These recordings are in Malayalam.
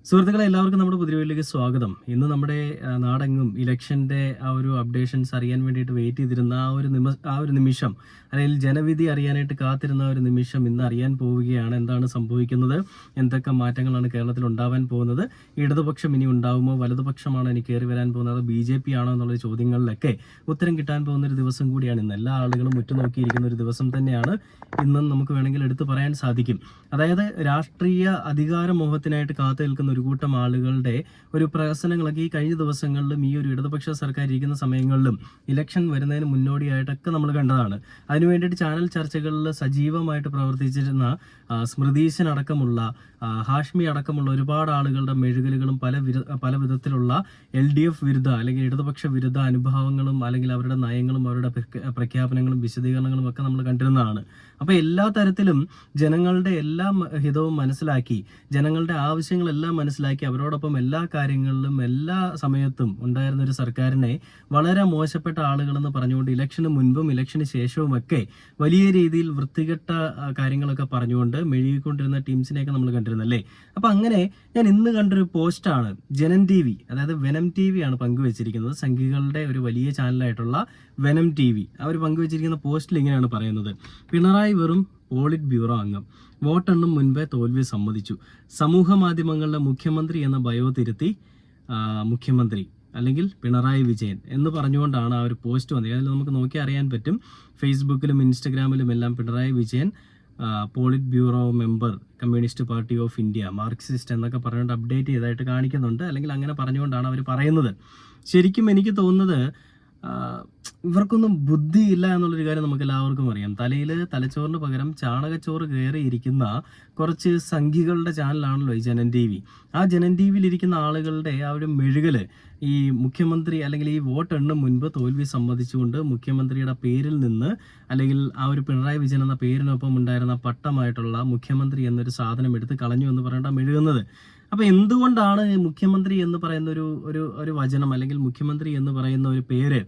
സുഹൃത്തുക്കളെ എല്ലാവർക്കും നമ്മുടെ പുതിയ വീട്ടിലേക്ക് സ്വാഗതം. ഇന്ന് നമ്മുടെ നാടെങ്ങും ഇലക്ഷന്റെ ആ ഒരു അപ്ഡേഷൻസ് അറിയാൻ വേണ്ടിയിട്ട് വെയിറ്റ് ചെയ്തിരുന്ന ആ ഒരു നിമിഷം, അല്ലെങ്കിൽ ജനവിധി അറിയാനായിട്ട് കാത്തിരുന്ന ഒരു നിമിഷം ഇന്ന് അറിയാൻ പോവുകയാണ്. എന്താണ് സംഭവിക്കുന്നത്, എന്തൊക്കെ മാറ്റങ്ങളാണ് കേരളത്തിൽ ഉണ്ടാവാൻ പോകുന്നത്, ഇടതുപക്ഷം ഇനി ഉണ്ടാവുമോ, വലതുപക്ഷമാണോ ഇനി കയറി വരാൻ പോകുന്നത്, BJP ആണോ എന്നുള്ള ചോദ്യങ്ങളിലൊക്കെ ഉത്തരം കിട്ടാൻ പോകുന്ന ഒരു ദിവസം കൂടിയാണ് ഇന്ന്. എല്ലാ ആളുകളും ഉറ്റുനോക്കിയിരിക്കുന്ന ഒരു ദിവസം തന്നെയാണ് ഇന്നും നമുക്ക് വേണമെങ്കിൽ എടുത്തു പറയാൻ സാധിക്കും. അതായത് രാഷ്ട്രീയ അധികാര മോഹത്തിനായിട്ട് കാത്തു നിൽക്കുന്ന ഒരു കൂട്ടം ആളുകളുടെ ഒരു പ്രഹസനങ്ങളൊക്കെ ഈ കഴിഞ്ഞ ദിവസങ്ങളിലും ഈ ഒരു ഇടതുപക്ഷ സർക്കാർ ഇരിക്കുന്ന സമയങ്ങളിലും ഇലക്ഷൻ വരുന്നതിന് മുന്നോടിയായിട്ടൊക്കെ നമ്മൾ കണ്ടതാണ്. അതിനുവേണ്ടിയിട്ട് ചാനൽ ചർച്ചകളിൽ സജീവമായിട്ട് പ്രവർത്തിച്ചിരുന്ന സ്മൃതീശൻ അടക്കമുള്ള ഹാഷ്മി അടക്കമുള്ള ഒരുപാട് ആളുകളുടെ മെഴുകലുകളും പല വിധത്തിലുള്ള LDF വിരുദ്ധ അല്ലെങ്കിൽ ഇടതുപക്ഷ വിരുദ്ധ അനുഭവങ്ങളും അല്ലെങ്കിൽ അവരുടെ നയങ്ങളും അവരുടെ പ്രഖ്യാപനങ്ങളും വിശദീകരണങ്ങളും ഒക്കെ നമ്മൾ കണ്ടിരുന്നതാണ്. അപ്പൊ എല്ലാ തരത്തിലും ജനങ്ങളുടെ എല്ലാ ഹിതവും മനസ്സിലാക്കി, ജനങ്ങളുടെ ആവശ്യങ്ങളെല്ലാം മനസ്സിലാക്കി, അവരോടൊപ്പം എല്ലാ കാര്യങ്ങളിലും എല്ലാ സമയത്തും ഉണ്ടായിരുന്ന ഒരു സർക്കാരിനെ വളരെ മോശപ്പെട്ട ആളുകളെന്ന് പറഞ്ഞുകൊണ്ട് ഇലക്ഷന് മുൻപും ഇലക്ഷന് ശേഷവും ഒക്കെ വലിയ രീതിയിൽ വൃത്തികെട്ട കാര്യങ്ങളൊക്കെ പറഞ്ഞുകൊണ്ട് മെഴുകിക്കൊണ്ടിരുന്ന ടീംസിനെയൊക്കെ നമ്മൾ കണ്ടിരുന്നല്ലേ. അപ്പൊ അങ്ങനെ ഞാൻ ഇന്ന് കണ്ടൊരു പോസ്റ്റാണ് ജനൻ TV, അതായത് വെനം TV ആണ് പങ്കുവെച്ചിരിക്കുന്നത്. സംഘികളുടെ ഒരു വലിയ ചാനലായിട്ടുള്ള വെനം TV അവർ പങ്കുവെച്ചിരിക്കുന്ന പോസ്റ്റിൽ ഇങ്ങനെയാണ് പറയുന്നത്: പിണറായി വെറും പോളിറ്റ് ബ്യൂറോ അംഗം, വോട്ടെണ്ണും മുൻപേ തോൽവി സമ്മതിച്ചു, സമൂഹ മാധ്യമങ്ങളിലെ മുഖ്യമന്ത്രി എന്ന ബയോ തിരുത്തി മുഖ്യമന്ത്രി അല്ലെങ്കിൽ പിണറായി വിജയൻ എന്ന് പറഞ്ഞുകൊണ്ടാണ് ആ ഒരു പോസ്റ്റ് വന്നത്. അതിൽ നമുക്ക് നോക്കി അറിയാൻ പറ്റും, ഫേസ്ബുക്കിലും ഇൻസ്റ്റഗ്രാമിലും എല്ലാം Pinarayi Vijayan polit bureau member, communist party of India, Marxist എന്നൊക്കെ പറഞ്ഞുകൊണ്ട് അപ്ഡേറ്റ് ചെയ്തായിട്ട് കാണിക്കുന്നുണ്ട്. അല്ലെങ്കിൽ അങ്ങനെ പറഞ്ഞുകൊണ്ടാണ് അവർ പറയുന്നത്. ശരിക്കും എനിക്ക് തോന്നുന്നത് ഇവർക്കൊന്നും ബുദ്ധിയില്ല എന്നുള്ളൊരു കാര്യം നമുക്ക് എല്ലാവർക്കും അറിയാം. തലച്ചോറിന് പകരം ചാണകച്ചോറ് കയറിയിരിക്കുന്ന കുറച്ച് സംഘികളുടെ ചാനലാണല്ലോ ഈ ജനൻ TV. ആ ജനൻ TVയിൽ ഇരിക്കുന്ന ആളുകളുടെ ആ ഒരു മെഴുകല് ഈ മുഖ്യമന്ത്രി അല്ലെങ്കിൽ ഈ വോട്ടെണ്ണും മുൻപ് തോൽവി സമ്മതിച്ചുകൊണ്ട് മുഖ്യമന്ത്രിയുടെ പേരിൽ നിന്ന്, അല്ലെങ്കിൽ ആ ഒരു പിണറായി വിജയൻ എന്ന പേരിനൊപ്പം ഉണ്ടായിരുന്ന പട്ടമായിട്ടുള്ള മുഖ്യമന്ത്രി എന്നൊരു സാധനം എടുത്ത് കളഞ്ഞു എന്ന് പറഞ്ഞിട്ടാണ് മെഴുകുന്നത്. അപ്പൊ എന്തുകൊണ്ടാണ് മുഖ്യമന്ത്രി എന്ന് പറയുന്ന ഒരു വചനം, അല്ലെങ്കിൽ മുഖ്യമന്ത്രി എന്ന് പറയുന്ന ഒരു പേര്,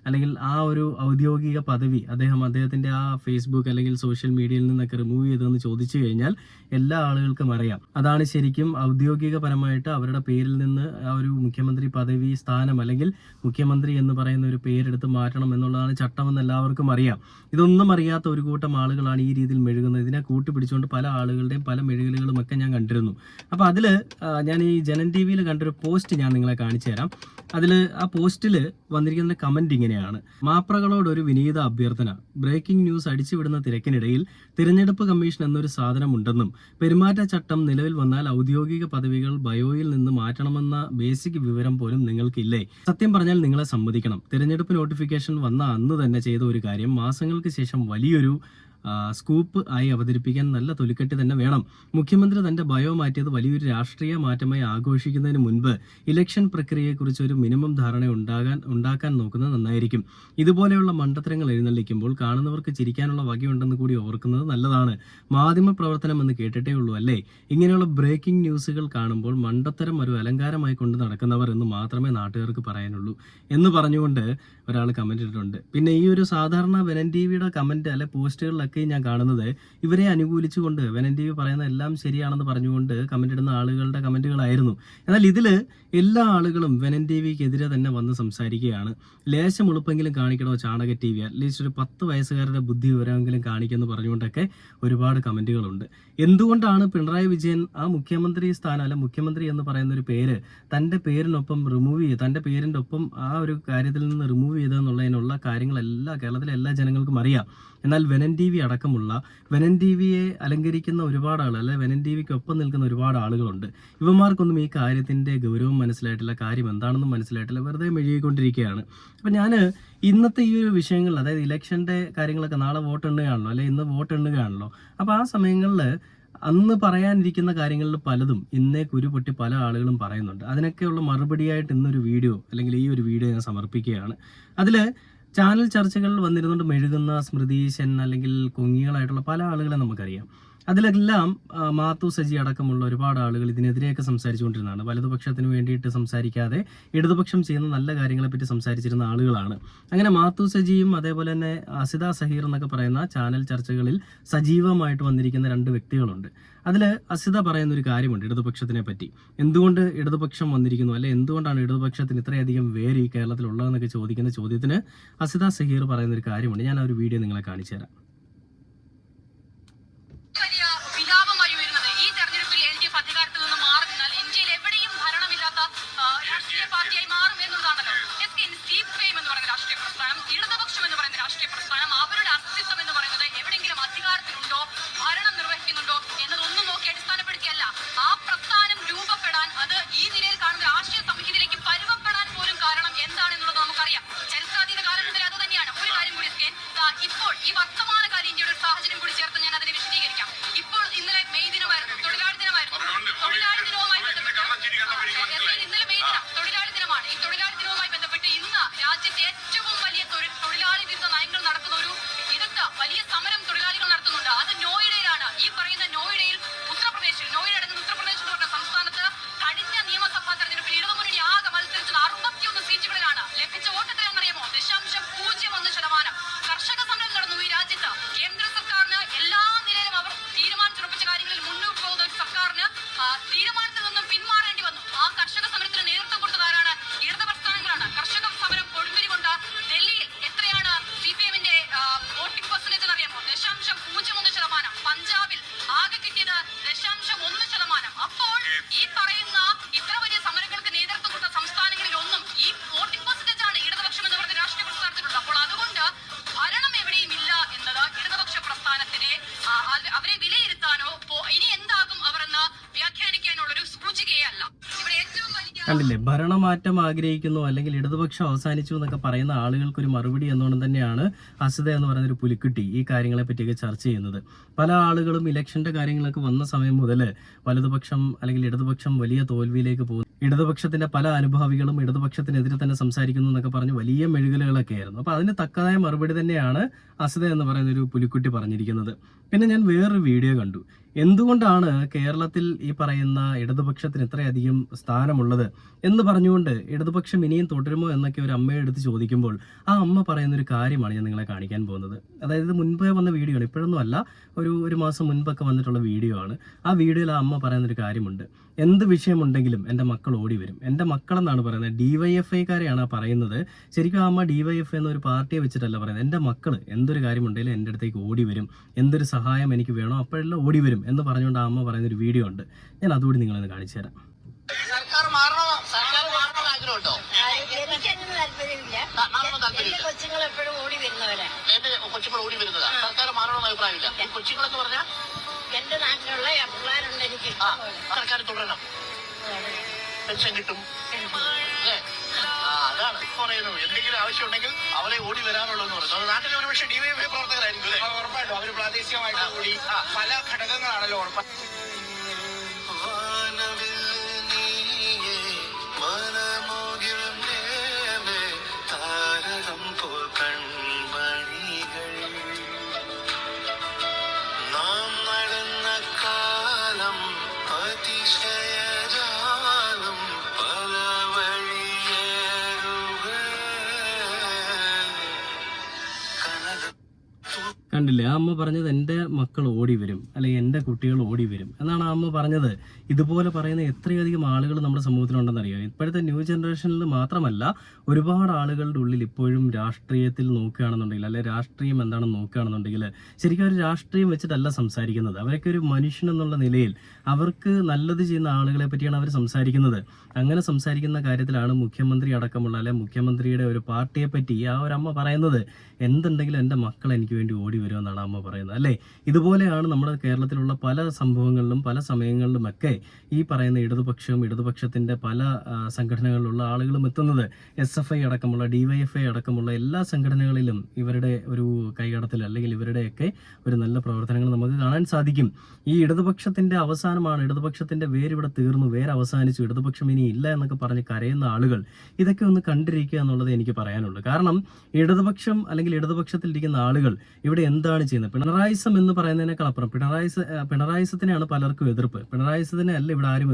അല്ലെങ്കിൽ ആ ഒരു ഔദ്യോഗിക പദവി അദ്ദേഹത്തിന്റെ ആ ഫേസ്ബുക്ക് അല്ലെങ്കിൽ സോഷ്യൽ മീഡിയയിൽ നിന്നൊക്കെ റിമൂവ് ചെയ്തതെന്ന് ചോദിച്ചു കഴിഞ്ഞാൽ എല്ലാ ആളുകൾക്കും അറിയാം. അതാണ് ശരിക്കും ഔദ്യോഗികപരമായിട്ട് അവരുടെ പേരിൽ നിന്ന് ആ ഒരു മുഖ്യമന്ത്രി പദവി സ്ഥാനം അല്ലെങ്കിൽ മുഖ്യമന്ത്രി എന്ന് പറയുന്ന ഒരു പേരെടുത്ത് മാറ്റണം എന്നുള്ളതാണ് ചട്ടമെന്ന് എല്ലാവർക്കും അറിയാം. ഇതൊന്നും അറിയാത്ത ഒരു കൂട്ടം ആളുകളാണ് ഈ രീതിയിൽ മെഴുകുന്നത്. ഇതിനെ കൂട്ടിപ്പിടിച്ചുകൊണ്ട് പല ആളുകളുടെയും പല മെഴുകലുകളും ഒക്കെ ഞാൻ കണ്ടിരുന്നു. അപ്പൊ അതില് ഞാൻ ഈ ജനൻ TVയിൽ കണ്ടൊരു പോസ്റ്റ് ഞാൻ നിങ്ങളെ കാണിച്ചു തരാം. അതിൽ ആ പോസ്റ്റിൽ വന്നിരിക്കുന്ന കമന്റ് ഇങ്ങനെയാണ്: മാപ്രകളോട് ഒരു വിനീത അഭ്യർത്ഥന, ബ്രേക്കിംഗ് ന്യൂസ് അടിച്ചുവിടുന്ന തിരക്കിനിടയിൽ തിരഞ്ഞെടുപ്പ് കമ്മീഷൻ എന്നൊരു സാധനം ഉണ്ടെന്നും പെരുമാറ്റച്ചട്ടം നിലവിൽ വന്നാൽ ഔദ്യോഗിക പദവികൾ ബയോയിൽ നിന്ന് മാറ്റണമെന്ന ബേസിക് വിവരം പോലും നിങ്ങൾക്കില്ലേ? സത്യം പറഞ്ഞാൽ നിങ്ങളെ സമ്മതിക്കണം. തിരഞ്ഞെടുപ്പ് നോട്ടിഫിക്കേഷൻ വന്ന അന്ന് തന്നെ ചെയ്ത ഒരു കാര്യം മാസങ്ങൾക്ക് ശേഷം വലിയൊരു സ്കൂപ്പ് ആയി അവതരിപ്പിക്കാൻ നല്ല തൊലിക്കെട്ടി തന്നെ വേണം. മുഖ്യമന്ത്രി തന്റെ ബയോ മാറ്റിയത് വലിയൊരു രാഷ്ട്രീയ മാറ്റമായി ആഘോഷിക്കുന്നതിന് മുൻപ് ഇലക്ഷൻ പ്രക്രിയയെക്കുറിച്ച് ഒരു മിനിമം ധാരണ ഉണ്ടാക്കാൻ നോക്കുന്നത് നന്നായിരിക്കും. ഇതുപോലെയുള്ള മണ്ടത്തരങ്ങൾ എഴുന്നള്ളിക്കുമ്പോൾ കാണുന്നവർക്ക് ചിരിക്കാനുള്ള വകയുണ്ടെന്ന് കൂടി ഓർക്കുന്നത് നല്ലതാണ്. മാധ്യമ പ്രവർത്തനം എന്ന് കേട്ടിട്ടേ ഉള്ളൂ അല്ലേ? ഇങ്ങനെയുള്ള ബ്രേക്കിംഗ് ന്യൂസുകൾ കാണുമ്പോൾ മണ്ടത്തരം ഒരു അലങ്കാരമായി കൊണ്ട് നടക്കുന്നവർ എന്ന് മാത്രമേ നാട്ടുകാർക്ക് പറയാനുള്ളൂ എന്ന് പറഞ്ഞുകൊണ്ട് ഒരാൾ കമന്റ് ഇട്ടിട്ടുണ്ട്. പിന്നെ ഈ ഒരു സാധാരണ വെനൻ TVയുടെ കമന്റ് അല്ലെ പോസ്റ്റുകളിലൊക്കെ ഞാൻ കാണുന്നത് ഇവരെ അനുകൂലിച്ചുകൊണ്ട് വെനൻ TV പറയുന്ന എല്ലാം ശരിയാണെന്ന് പറഞ്ഞുകൊണ്ട് കമന്റ് ഇടുന്ന ആളുകളുടെ കമന്റുകളായിരുന്നു. എന്നാൽ ഇതില് എല്ലാ ആളുകളും വെനൻ TVക്കെതിരെ തന്നെ വന്ന് സംസാരിക്കുകയാണ്. ലേശം ഉളുപ്പെങ്കിലും കാണിക്കണോ ചാണക TV, അറ്റ്ലീസ്റ്റ് ഒരു 10 വയസ്സുകാരുടെ ബുദ്ധി വിവരമെങ്കിലും കാണിക്കുമെന്ന് പറഞ്ഞുകൊണ്ടൊക്കെ ഒരുപാട് കമന്റുകളുണ്ട്. എന്തുകൊണ്ടാണ് പിണറായി വിജയൻ ആ മുഖ്യമന്ത്രി സ്ഥാനം അല്ലെ മുഖ്യമന്ത്രി എന്ന് പറയുന്ന ഒരു പേര് തന്റെ പേരിനൊപ്പം റിമൂവ് ചെയ്ത്, തന്റെ പേരിന്റെ ഒപ്പം ആ ഒരു കാര്യത്തിൽ നിന്ന് റിമൂവ് ചെയ്തെന്നുള്ളതിനുള്ള കാര്യങ്ങളെല്ലാം കേരളത്തിലെ എല്ലാ ജനങ്ങൾക്കും അറിയാം. എന്നാൽ വെനൻ TV അടക്കമുള്ള വെനൻ TVയെ അലങ്കരിക്കുന്ന ഒരുപാട് ആളുകൾ, അല്ലെ വെനൻ TVക്ക് ഒപ്പം നിൽക്കുന്ന ഒരുപാട് ആളുകളുണ്ട്. ഇവന്മാർക്കൊന്നും ഈ കാര്യത്തിന്റെ ഗൗരവം മനസ്സിലായിട്ടില്ല, കാര്യം എന്താണെന്നും മനസ്സിലായിട്ടില്ല, വെറുതെ മെഴുകിക്കൊണ്ടിരിക്കുകയാണ്. അപ്പൊ ഞാൻ ഇന്നത്തെ ഈ ഒരു വിഷയങ്ങളിൽ, അതായത് ഇലക്ഷന്റെ കാര്യങ്ങളൊക്കെ, നാളെ വോട്ടെണ്ണുകയാണല്ലോ അല്ലെ ഇന്ന് വോട്ടെണ്ണുകയാണല്ലോ, അപ്പൊ ആ സമയങ്ങളിൽ അന്ന് പറയാനിരിക്കുന്ന കാര്യങ്ങളിൽ പലതും ഇന്നേ കുരുപൊട്ടി പല ആളുകളും പറയുന്നുണ്ട്. അതിനൊക്കെയുള്ള മറുപടിയായിട്ട് ഇന്നൊരു വീഡിയോ അല്ലെങ്കിൽ ഈ ഒരു വീഡിയോ ഞാൻ സമർപ്പിക്കുകയാണ്. അതില് ചാനൽ ചർച്ചകളിൽ വന്നിരുന്നുകൊണ്ട് മെഴുകുന്ന സ്മൃതീശൻ അല്ലെങ്കിൽ കൊങ്ങികളായിട്ടുള്ള പല ആളുകളെ നമുക്കറിയാം. അതിലെല്ലാം മാത്തു സജി അടക്കമുള്ള ഒരുപാട് ആളുകൾ ഇതിനെതിരെയൊക്കെ സംസാരിച്ചുകൊണ്ടിരുന്നതാണ്. വലതുപക്ഷത്തിന് വേണ്ടിയിട്ട് സംസാരിക്കാതെ ഇടതുപക്ഷം ചെയ്യുന്ന നല്ല കാര്യങ്ങളെപ്പറ്റി സംസാരിച്ചിരുന്ന ആളുകളാണ്. അങ്ങനെ മാത്തു സജിയും അതേപോലെ തന്നെ അസിത സഹീർ എന്നൊക്കെ പറയുന്ന ചാനൽ ചർച്ചകളിൽ സജീവമായിട്ട് വന്നിരിക്കുന്ന രണ്ട് വ്യക്തികളുണ്ട്. അതിൽ അസിത പറയുന്ന ഒരു കാര്യമുണ്ട് ഇടതുപക്ഷത്തിനെ പറ്റി. എന്തുകൊണ്ട് ഇടതുപക്ഷം വന്നിരിക്കുന്നു, അല്ലെ എന്തുകൊണ്ടാണ് ഇടതുപക്ഷത്തിന് ഇത്രയധികം വേര് ഈ കേരളത്തിലുള്ളതെന്നൊക്കെ ചോദിക്കുന്ന ചോദ്യത്തിന് അസിത സഹീർ പറയുന്ന ഒരു കാര്യമുണ്ട്. ഞാൻ ആ ഒരു വീഡിയോ നിങ്ങളെ കാണിച്ചു തരാം. ഇടതുപക്ഷം എന്ന് പറയുന്ന രാഷ്ട്രീയ പ്രസ്ഥാനം അവരുടെ അസ്തിത്വം എന്ന് പറയുന്നത് എവിടെയെങ്കിലും അധികാരത്തിലുണ്ടോ, ഭരണം നിർവഹിക്കുന്നുണ്ടോ എന്നതൊന്നും നോക്കി അടിസ്ഥാനപ്പെടുത്തിയല്ല. ആ പ്രസ്ഥാനം രൂപപ്പെടാൻ, അത് ഈ നിലയിൽ കാണുന്ന രാഷ്ട്രീയ സംഹിതയിലേക്ക് പരുവപ്പെടാൻ പോലും കാരണം എന്താണെന്നുള്ളത് നമുക്കറിയാം. ചരിത്രാതീത കാലഘട്ടത്തിൽ അത് തന്നെയാണ്. ഒരു കാര്യം കൂടി ഇപ്പോൾ ഈ വർത്തമാനകാല ഇന്ത്യയുടെ ഒരു സാഹചര്യം കൂടി ചേർത്ത് ഞാൻ അതിനെ വിശദീകരിക്കാം. ഇപ്പോൾ ഇന്നലെ മെയ് ദിനമായിരുന്നു, തൊഴിലാളി ദിനമായിരുന്നു. തൊഴിലാളി ദിനവുമായി ബന്ധപ്പെട്ട് ഇന്നലെ മെയ് ദിനം തൊഴിലാളി ദിനമാണ്. ഈ തൊഴിലാളി ദിനവുമായി ബന്ധപ്പെട്ട് ഇന്ന് രാജ്യത്തെ ഏറ്റവും വലിയ തൊഴിലാളി വിരുദ്ധ നയങ്ങൾ നടത്തുന്ന ഒരു ഇടത്ത് വലിയ സമരം തൊഴിലാളികൾ നടത്തുന്നുണ്ട്. അത് നോയിഡയിലാണ്. ഈ പറയുന്ന നോയിഡയിൽ, ഉത്തർപ്രദേശിൽ, നോയിഡ അടങ്ങുന്ന ഉത്തർപ്രദേശ് എന്ന് പറഞ്ഞ സംസ്ഥാനത്ത് കഴിഞ്ഞ നിയമസഭാ തെരഞ്ഞെടുപ്പിൽ ഇടതുമുന്നണി ആകെ മത്സരിച്ചത് 61 സീറ്റുകളിലാണ്. ലഭിച്ച വോട്ട് എത്രയാണെന്നറിയാമോ? 0.01%. കർഷക സമരം നടന്നു ഈ രാജ്യത്ത്. കേന്ദ്ര സർക്കാരിന് എല്ലാ നിലയിലും അവർ തീരുമാനിച്ചുറപ്പിച്ച കാര്യങ്ങളിൽ മുന്നോട്ട് പോകുന്ന ഒരു സർക്കാരിന് തീരുമാനത്തിൽ നിന്നും പിന്മാറേണ്ടി വന്നു. ആ കർഷക സമരത്തിന് നേതൃത്വം കൊടുത്തതാരാണ്? ഇടത് പ്രസ്ഥാനങ്ങളാണ്. കർഷക സമരം കൊടുമ്പിരി കൊണ്ട് ഡൽഹിയിൽ എത്രയാണ് CPM-ന്റെ വോട്ടിംഗ് പെർസെന്റേജ് എന്നറിയാമോ? 0.01%. പഞ്ചാബിൽ ആകെ കിട്ടിയത് 0.1%. അപ്പോൾ ഈ പറയുന്ന ഇത്ര വലിയ സമരങ്ങൾക്ക് നേതൃത്വം കൊടുത്ത സംസ്ഥാനങ്ങളിലൊന്നും ഈ വോട്ടിംഗ് പെർസെന്റേജ് ആണ് ഇടതുപക്ഷം എന്ന് പറഞ്ഞ രാഷ്ട്രീയ പ്രസ്ഥാനത്തിലുണ്ട്. അപ്പോൾ അതുകൊണ്ട് ഭരണം എവിടെയും ഇല്ല എന്നത് ഇടതുപക്ഷ പ്രസ്ഥാനത്തിനെ അവരെ വിലയിരുത്താനോ ഇനി എന്താകും അവർ എന്ന് വ്യാഖ്യാനിക്കാനുള്ളൊരു സൂചികയല്ല. ഇവിടെ ഏറ്റവും വലിയ കണ്ടില്ലേ, ഭരണമാറ്റം ആഗ്രഹിക്കുന്നു അല്ലെങ്കിൽ ഇടതുപക്ഷം അവസാനിച്ചു എന്നൊക്കെ പറയുന്ന ആളുകൾക്കൊരു മറുപടി എന്നോണം തന്നെയാണ് അസിത എന്ന് പറയുന്ന ഒരു പുലിക്കുട്ടി ഈ കാര്യങ്ങളെ പറ്റിയൊക്കെ ചർച്ച ചെയ്യുന്നത്. പല ആളുകളും ഇലക്ഷന്റെ കാര്യങ്ങളൊക്കെ വന്ന സമയം മുതൽ വലതുപക്ഷം അല്ലെങ്കിൽ ഇടതുപക്ഷം വലിയ തോൽവിയിലേക്ക് പോകുന്നു, ഇടതുപക്ഷത്തിന്റെ പല അനുഭാവികളും ഇടതുപക്ഷത്തിനെതിരെ തന്നെ സംസാരിക്കുന്നു എന്നൊക്കെ പറഞ്ഞ് വലിയ മെഴുകലുകളൊക്കെ ആയിരുന്നു. അപ്പൊ അതിന് തക്കതായ മറുപടി തന്നെയാണ് അസിത എന്ന് പറയുന്ന ഒരു പുലിക്കുട്ടി പറഞ്ഞിരിക്കുന്നത്. പിന്നെ ഞാൻ വേറൊരു വീഡിയോ കണ്ടു. എന്തുകൊണ്ടാണ് കേരളത്തിൽ ഈ പറയുന്ന ഇടതുപക്ഷത്തിന് ഇത്രയധികം സ്ഥാനമുള്ളത് എന്ന് പറഞ്ഞുകൊണ്ട് ഇടതുപക്ഷം ഇനിയും തുടരുമോ എന്നൊക്കെ ഒരു അമ്മയെ എടുത്ത് ചോദിക്കുമ്പോൾ ആ അമ്മ പറയുന്ന ഒരു കാര്യമാണ് ഞാൻ നിങ്ങളെ കാണിക്കാൻ പോകുന്നത്. അതായത് മുൻപേ വന്ന വീഡിയോ ആണ്, ഇപ്പോഴൊന്നും അല്ല, ഒരു മാസം മുൻപൊക്കെ വന്നിട്ടുള്ള വീഡിയോ ആണ്. ആ വീഡിയോയിൽ ആ അമ്മ പറയുന്നൊരു കാര്യമുണ്ട്. എന്ത് വിഷയമുണ്ടെങ്കിലും എൻ്റെ മക്കൾ ഓടി വരും. എൻ്റെ മക്കളെന്നാണ് പറയുന്നത്. DYFIക്കാരെയാണ് പറയുന്നത്. ശരിക്കും ആ അമ്മ DYFI എന്നൊരു പാർട്ടിയെ വെച്ചിട്ടല്ല പറയുന്നത്. എൻ്റെ മക്കൾ എന്തൊരു കാര്യമുണ്ടെങ്കിലും എൻ്റെ അടുത്തേക്ക് ഓടി വരും, എന്തൊരു സഹായം എനിക്ക് വേണോ അപ്പോഴെല്ലാം ഓടി വരും എന്ന് പറഞ്ഞുകൊണ്ട് ആ അമ്മ പറയുന്നൊരു വീഡിയോ ഉണ്ട്. ഞാൻ അതുകൂടി നിങ്ങളൊന്ന് കാണിച്ചു തരാം. സർക്കാർ മാറണം ആഗ്രഹമുണ്ടോ? എനിക്കങ്ങനെ താല്പര്യമില്ല. കൊച്ചുങ്ങൾ എപ്പോഴും ഓടി വരുന്നവരാണ്. എന്റെ കൊച്ചുങ്ങൾ ഓടി വരുന്നതാ. സർക്കാർ മാറണമെന്ന് അഭിപ്രായമില്ല. കൊച്ചുങ്ങളെന്ന് പറഞ്ഞാൽ എന്റെ നാട്ടിലുള്ള പിള്ളേരുണ്ട് എനിക്ക്. സർക്കാർ തുടരണം, പെൻഷൻ കിട്ടും അല്ലേ? അതാണ് പറയുന്നത്. എന്തെങ്കിലും ആവശ്യമുണ്ടെങ്കിൽ അവരെ ഓടി വരാനുള്ളതെന്ന് പറയുന്നത്. നാട്ടിൽ ഒരുപക്ഷെ DYFI പ്രവർത്തകരായിരിക്കും അല്ലേ? ഉറപ്പായിട്ടും അവർ പ്രാദേശികമായിട്ട് കൂടി പല ഘടകങ്ങളാണല്ലോ ഉറപ്പായിട്ടും. കണ്ടില്ലേ, ആ അമ്മ പറഞ്ഞത് എൻ്റെ മക്കൾ ഓടി വരും അല്ലെങ്കിൽ എൻ്റെ കുട്ടികൾ ഓടി വരും എന്നാണ് ആ അമ്മ പറഞ്ഞത്. ഇതുപോലെ പറയുന്ന എത്രയധികം ആളുകൾ നമ്മുടെ സമൂഹത്തിലുണ്ടെന്നറിയാം. ഇപ്പോഴത്തെ ന്യൂ ജനറേഷനിൽ മാത്രമല്ല, ഒരുപാട് ആളുകളുടെ ഉള്ളിൽ ഇപ്പോഴും രാഷ്ട്രീയത്തിൽ നോക്കുകയാണെന്നുണ്ടെങ്കിൽ, അല്ലെ രാഷ്ട്രീയം എന്താണെന്ന് നോക്കുകയാണെന്നുണ്ടെങ്കിൽ ശരിക്കും അവർ രാഷ്ട്രീയം വെച്ചിട്ടല്ല സംസാരിക്കുന്നത്. അവരൊക്കെ ഒരു മനുഷ്യൻ എന്നുള്ള നിലയിൽ അവർക്ക് നല്ലത് ചെയ്യുന്ന ആളുകളെ പറ്റിയാണ് അവർ സംസാരിക്കുന്നത്. അങ്ങനെ സംസാരിക്കുന്ന കാര്യത്തിലാണ് മുഖ്യമന്ത്രി അടക്കമുള്ള അല്ലെ മുഖ്യമന്ത്രിയുടെ ഒരു പാർട്ടിയെ പറ്റി ആ ഒരു അമ്മ പറയുന്നത്. എന്തുണ്ടെങ്കിലും എൻ്റെ മക്കൾ എനിക്ക് വേണ്ടി ഓടി വരുമെന്നാണ് അമ്മ പറയുന്നത്. അല്ലേ, ഇതുപോലെയാണ് നമ്മുടെ കേരളത്തിലുള്ള പല സംഭവങ്ങളിലും പല സമയങ്ങളിലുമൊക്കെ ഈ പറയുന്ന ഇടതുപക്ഷവും ഇടതുപക്ഷത്തിൻ്റെ പല സംഘടനകളിലുള്ള ആളുകളും എത്തുന്നത്. SFI അടക്കമുള്ള DYFI അടക്കമുള്ള എല്ലാ സംഘടനകളിലും ഇവരുടെ ഒരു കൈകടത്തിൽ അല്ലെങ്കിൽ ഇവരുടെയൊക്കെ ഒരു നല്ല പ്രവർത്തനങ്ങൾ നമുക്ക് കാണാൻ സാധിക്കും. ഈ ഇടതുപക്ഷത്തിൻ്റെ അവസാനമാണ്, ഇടതുപക്ഷത്തിൻ്റെ വേരിവിടെ തീർന്നു, അവസാനിച്ചു, ഇടതുപക്ഷം ഇനി ഇല്ല എന്നൊക്കെ പറഞ്ഞ് കരയുന്ന ആളുകൾ ഇതൊക്കെ ഒന്ന് കണ്ടിരിക്കുക എന്നുള്ളത് എനിക്ക് പറയാനുള്ളൂ. കാരണം ഇടതുപക്ഷം അല്ലെങ്കിൽ ഇടതുപക്ഷത്തിലിരിക്കുന്ന ആളുകൾ ഇവിടെ എന്ത് എന്താണ് ചെയ്യുന്നത്? പിണറായിസം എന്ന് പറയുന്നതിനേക്കാൾ അപ്പുറം പിണറായിസത്തിനെയാണ് പലർക്കും എതിർപ്പ്. പിണറായിസത്തിനെ അല്ല ഇവിടെ ആരും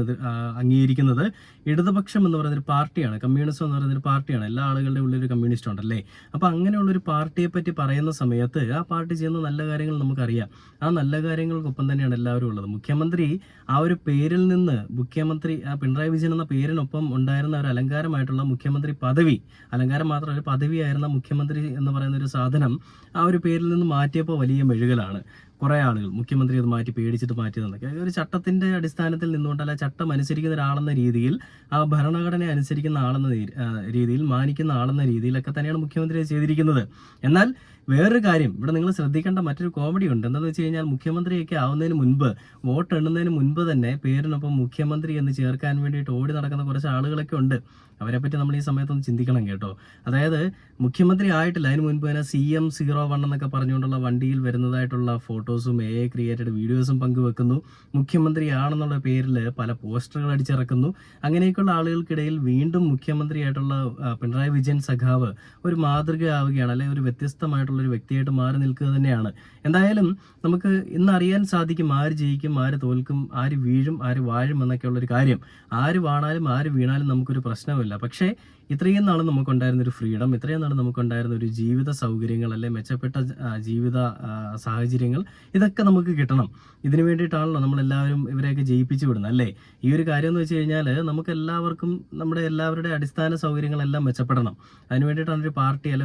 അംഗീകരിക്കുന്നത്. ഇടതുപക്ഷം എന്ന് പറയുന്നൊരു പാർട്ടിയാണ്, കമ്മ്യൂണിസം എന്ന് പറയുന്നൊരു പാർട്ടിയാണ്. എല്ലാ ആളുകളുടെ ഉള്ളിൽ കമ്മ്യൂണിസ്റ്റ് ഉണ്ടല്ലേ. അപ്പൊ അങ്ങനെയുള്ളൊരു പാർട്ടിയെ പറ്റി പറയുന്ന സമയത്ത് ആ പാർട്ടി ചെയ്യുന്ന നല്ല കാര്യങ്ങൾ നമുക്കറിയാം. ആ നല്ല കാര്യങ്ങൾക്കൊപ്പം തന്നെയാണ് എല്ലാവരും ഉള്ളത്. മുഖ്യമന്ത്രി ആ ഒരു പേരിൽ നിന്ന് പിണറായി വിജയൻ എന്ന പേരിനൊപ്പം ഉണ്ടായിരുന്ന ഒരു അലങ്കാരമായിട്ടുള്ള മുഖ്യമന്ത്രി പദവി, അലങ്കാരം മാത്രമല്ല ഒരു പദവിയായിരുന്ന മുഖ്യമന്ത്രി എന്ന് പറയുന്ന ഒരു സാധനം ആ ഒരു പേരിൽ നിന്ന് മാറ്റിയപ്പോൾ വലിയ മെഴുകലാണ്. കുറേ ആളുകൾ മുഖ്യമന്ത്രി അത് മാറ്റി പേടിച്ചിട്ട് മാറ്റിയതെന്നൊക്കെ ഒരു ചട്ടത്തിന്റെ അടിസ്ഥാനത്തിൽ നിന്നുകൊണ്ട്, അല്ല ചട്ടം അനുസരിക്കുന്ന ഒരാളെന്ന രീതിയിൽ, ആ ഭരണഘടന അനുസരിക്കുന്ന ആളെന്ന രീതിയിൽ, മാനിക്കുന്ന ആളെന്ന രീതിയിലൊക്കെ തന്നെയാണ് മുഖ്യമന്ത്രി ചെയ്തിരിക്കുന്നത്. എന്നാൽ വേറൊരു കാര്യം ഇവിടെ നിങ്ങൾ ശ്രദ്ധിക്കേണ്ട മറ്റൊരു കോമഡി ഉണ്ട്. എന്താണെന്ന് വെച്ച് കഴിഞ്ഞാൽ മുഖ്യമന്ത്രിയൊക്കെ ആവുന്നതിന് മുൻപ്, വോട്ട് എണ്ണുന്നതിന് മുൻപ് തന്നെ പേരിനൊപ്പം മുഖ്യമന്ത്രി എന്ന് ചേർക്കാൻ വേണ്ടിയിട്ട് ഓടി നടക്കുന്ന കുറച്ച് ആളുകളൊക്കെ ഉണ്ട്. അവരെപ്പറ്റി നമ്മൾ ഈ സമയത്തൊന്ന് ചിന്തിക്കണം കേട്ടോ. അതായത് മുഖ്യമന്ത്രി ആയിട്ടില്ല, അതിന് മുൻപ് തന്നെ CM01 എന്നൊക്കെ പറഞ്ഞുകൊണ്ടുള്ള വണ്ടിയിൽ വരുന്നതായിട്ടുള്ള ഫോട്ടോസും AI ക്രിയേറ്റഡ് വീഡിയോസും പങ്കുവെക്കുന്നു. മുഖ്യമന്ത്രിയാണെന്നുള്ള പേരിൽ പല പോസ്റ്ററുകൾ അടിച്ചിറക്കുന്നു. അങ്ങനെയൊക്കെയുള്ള ആളുകൾക്കിടയിൽ വീണ്ടും മുഖ്യമന്ത്രിയായിട്ടുള്ള പിണറായി വിജയൻ സഖാവ് ഒരു മാതൃകയാവുകയാണ്, അല്ലെങ്കിൽ ഒരു വ്യത്യസ്തമായിട്ടുള്ള ഒരു വ്യക്തിയായിട്ട് മാറി നിൽക്കുക തന്നെയാണ്. എന്തായാലും നമുക്ക് ഇന്ന് അറിയാൻ സാധിക്കും ആര് ജയിക്കും, ആര് തോൽക്കും, ആര് വീഴും, ആര് വാഴും എന്നൊക്കെയുള്ളൊരു കാര്യം. ആര് വാണാലും ആര് വീണാലും നമുക്കൊരു പ്രശ്നമില്ല. പക്ഷേ ഇത്രയും നാൾ നമുക്കുണ്ടായിരുന്നൊരു ഫ്രീഡം, ഇത്രയും നാൾ നമുക്കുണ്ടായിരുന്ന ഒരു ജീവിത സൗകര്യങ്ങൾ, അല്ലെ മെച്ചപ്പെട്ട ജീവിത സാഹചര്യങ്ങൾ, ഇതൊക്കെ നമുക്ക് കിട്ടണം. ഇതിനു വേണ്ടിയിട്ടാണല്ലോ നമ്മളെല്ലാവരും ഇവരെയൊക്കെ ജയിപ്പിച്ചു വിടുന്നത് അല്ലേ. ഈ ഒരു കാര്യം എന്ന് വെച്ച് കഴിഞ്ഞാൽ നമുക്ക് എല്ലാവർക്കും നമ്മുടെ എല്ലാവരുടെ അടിസ്ഥാന സൗകര്യങ്ങളെല്ലാം മെച്ചപ്പെടണം. അതിന് വേണ്ടിയിട്ടാണ് ഒരു പാർട്ടി അല്ല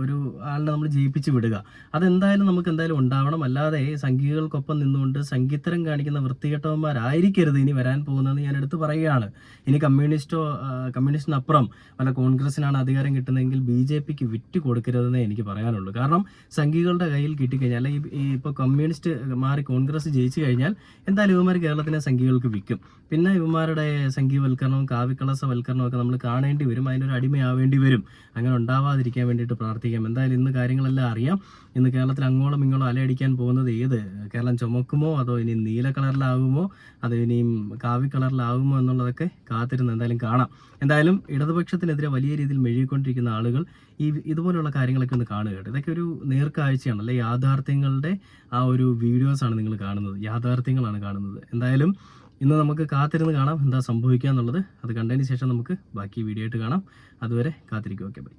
ഒരു ആളിനെ നമ്മൾ ജയിപ്പിച്ചു വിടുക. അതെന്തായാലും നമുക്ക് എന്തായാലും ഉണ്ടാവണം. അല്ലാതെ സംഘികൾക്കൊപ്പം നിന്നുകൊണ്ട് സംഘിത്തരം കാണിക്കുന്ന വൃത്തികെട്ടവന്മാരായിരിക്കരുത് ഇനി വരാൻ പോകുന്നതെന്ന് ഞാൻ എടുത്ത് പറയുകയാണ്. ഇനി കമ്മ്യൂണിസ്റ്റിനപ്പുറം വല്ല കോൺഗ്രസിനാണ് അധികാരം കിട്ടുന്നതെങ്കിൽ BJPക്ക് വിറ്റ് കൊടുക്കരുതെന്നേ എനിക്ക് പറയാനുള്ളൂ. കാരണം സംഘികളുടെ കയ്യിൽ കിട്ടിക്കഴിഞ്ഞാൽ, അല്ലെങ്കിൽ ഇപ്പോൾ കമ്മ്യൂണിസ്റ്റ് മാറി കോൺഗ്രസ് ജയിച്ചു കഴിഞ്ഞാൽ എന്തായാലും ഇവന്മാർ കേരളത്തിലെ സംഘികൾക്ക് വിൽക്കും. പിന്നെ ഇവന്മാരുടെ സംഘീവൽക്കരണവും കാവിക്കളസവൽക്കരണവും ഒക്കെ നമ്മൾ കാണേണ്ടി വരും, അതിനൊരു അടിമയാവേണ്ടി വരും. അങ്ങനെ ഉണ്ടാവാതിരിക്കാൻ വേണ്ടിയിട്ട് പ്രാർത്ഥിക്കാം. എന്തായാലും ഇന്ന് കാര്യങ്ങളെല്ലാം അറിയാം. ഇന്ന് കേരളത്തിൽ അങ്ങോളം ഇങ്ങോളം അലയടിക്കാൻ പോകുന്നത് കേരളം ചുമക്കുമോ അതോ ഇനി നീല കളറിലാകുമോ അതോ ഇനിയും കാവി കളറിലാകുമോ എന്നുള്ളതൊക്കെ കാത്തിരുന്ന് എന്തായാലും കാണാം. എന്തായാലും ഇടതുപക്ഷത്തിനെതിരെ വലിയ രീതിയിൽ മെഴുകിക്കൊണ്ടിരിക്കുന്ന ആളുകൾ ഇതുപോലുള്ള കാര്യങ്ങളൊക്കെ ഒന്ന് കാണുക കേട്ടോ. ഇതൊക്കെ ഒരു നേർക്കാഴ്ചയാണ്, അല്ലെ യാഥാർത്ഥ്യങ്ങളുടെ ആ ഒരു വീഡിയോസാണ് നിങ്ങൾ കാണുന്നത്, യാഥാർത്ഥ്യങ്ങളാണ് കാണുന്നത്. എന്തായാലും ഇന്ന് നമുക്ക് കാത്തിരുന്ന് കാണാം എന്താ സംഭവിക്കുക എന്നുള്ളത്. അത് കണ്ടതിന് ശേഷം നമുക്ക് ബാക്കി വീഡിയോ ആയിട്ട് കാണാം. അതുവരെ കാത്തിരിക്കും. Okay, by.